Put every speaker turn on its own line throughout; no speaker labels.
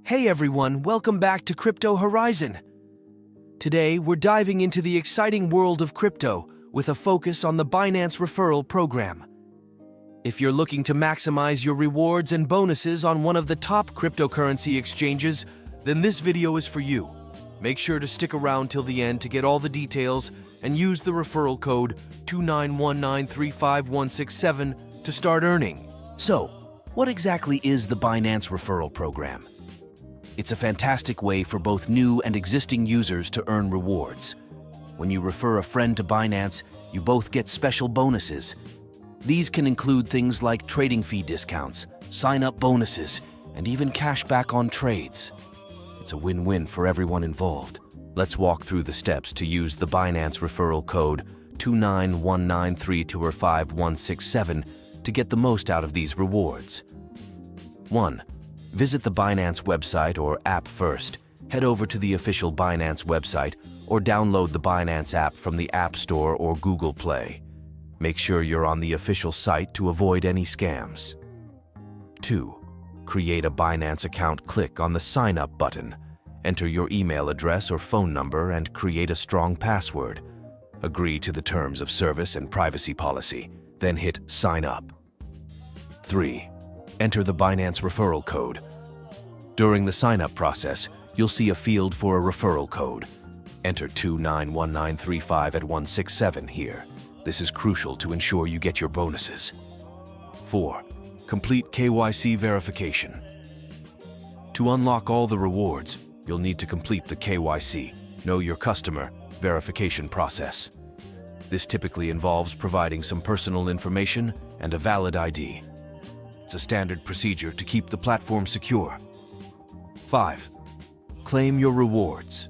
Hey everyone, welcome back to Crypto Horizon. Today, we're diving into the exciting world of crypto with a focus on the Binance Referral program. If you're looking to maximize your rewards and bonuses on one of the top cryptocurrency exchanges, then this video is for you. Make sure to stick around till the end to get all the details and use the referral code 291935167 to start earning. So, what exactly is the Binance Referral program? It's a fantastic way for both new and existing users to earn rewards. When you refer a friend to Binance, you both get special bonuses. These can include things like trading fee discounts, sign-up bonuses, and even cash back on trades. It's a win-win for everyone involved. Let's walk through the steps to use the Binance referral code 29193255167 to get the most out of these rewards. 1. Visit the Binance website or app first. Head over to the official Binance website or download the Binance app from the App Store or Google Play. Make sure you're on the official site to avoid any scams. 2. Create a Binance account. Click on the Sign Up button. Enter your email address or phone number and create a strong password. Agree to the terms of service and privacy policy, then hit Sign Up. 3. Enter the Binance referral code. During the sign-up process, you'll see a field for a referral code. Enter 291935167 here. This is crucial to ensure you get your bonuses. 4. Complete KYC verification. To unlock all the rewards, you'll need to complete the KYC, Know Your Customer, verification process. This typically involves providing some personal information and a valid ID. It's a standard procedure to keep the platform secure. 5. Claim your rewards.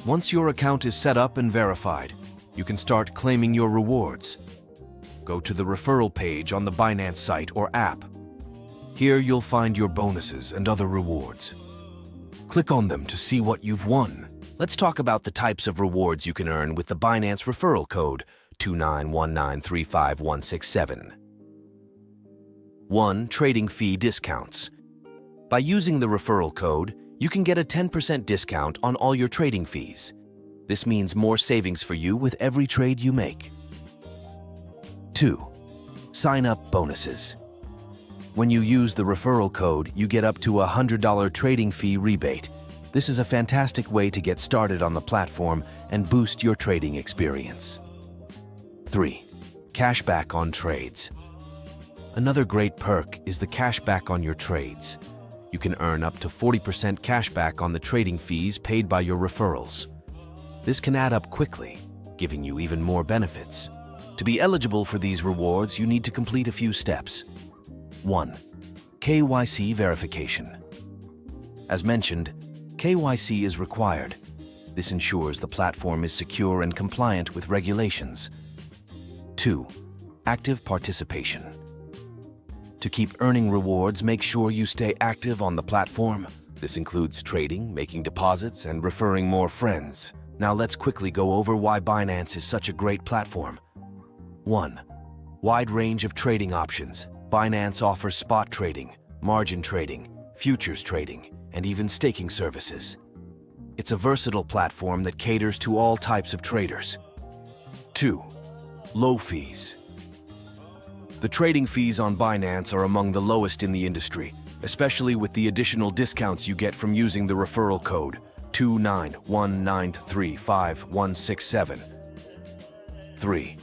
Once your account is set up and verified, you can start claiming your rewards. Go to the referral page on the Binance site or app. Here you'll find your bonuses and other rewards. Click on them to see what you've won. Let's talk about the types of rewards you can earn with the Binance referral code 291935167. 1. Trading fee discounts. By using the referral code, you can get a 10% discount on all your trading fees. This means more savings for you with every trade you make. 2. Sign-up bonuses. When you use the referral code, you get up to a $100 trading fee rebate. This is a fantastic way to get started on the platform and boost your trading experience. 3. Cashback on trades. Another great perk is the cashback on your trades. You can earn up to 40% cashback on the trading fees paid by your referrals. This can add up quickly, giving you even more benefits. To be eligible for these rewards, you need to complete a few steps. 1. KYC verification. As mentioned, KYC is required. This ensures the platform is secure and compliant with regulations. 2. Active participation. To keep earning rewards, make sure you stay active on the platform. This includes trading, making deposits, and referring more friends. Now let's quickly go over why Binance is such a great platform. 1. Wide range of trading options. Binance offers spot trading, margin trading, futures trading, and even staking services. It's a versatile platform that caters to all types of traders. 2. Low fees. The trading fees on Binance are among the lowest in the industry, especially with the additional discounts you get from using the referral code 291935167. 3.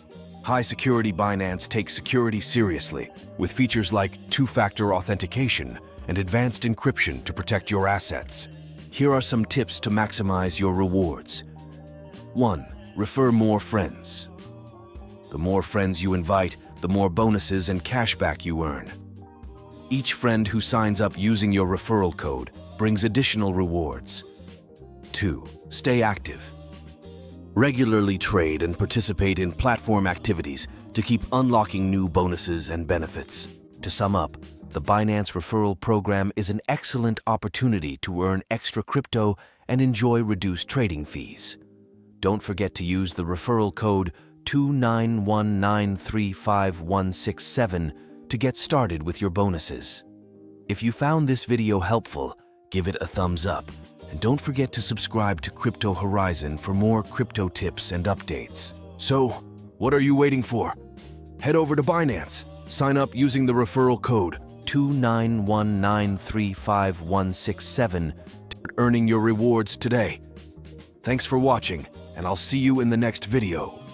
High security. Binance takes security seriously, with features like two-factor authentication and advanced encryption to protect your assets. Here are some tips to maximize your rewards. 1. Refer more friends. The more friends you invite, the more bonuses and cashback you earn. Each friend who signs up using your referral code brings additional rewards. 2. Stay active. Regularly trade and participate in platform activities to keep unlocking new bonuses and benefits. To sum up, the Binance referral program is an excellent opportunity to earn extra crypto and enjoy reduced trading fees. Don't forget to use the referral code 291935167 to get started with your bonuses. If you found this video helpful, give it a thumbs up. And don't forget to subscribe to Crypto Horizon for more crypto tips and updates. So, what are you waiting for? Head over to Binance. Sign up using the referral code 291935167 to start earning your rewards today. Thanks for watching, and I'll see you in the next video.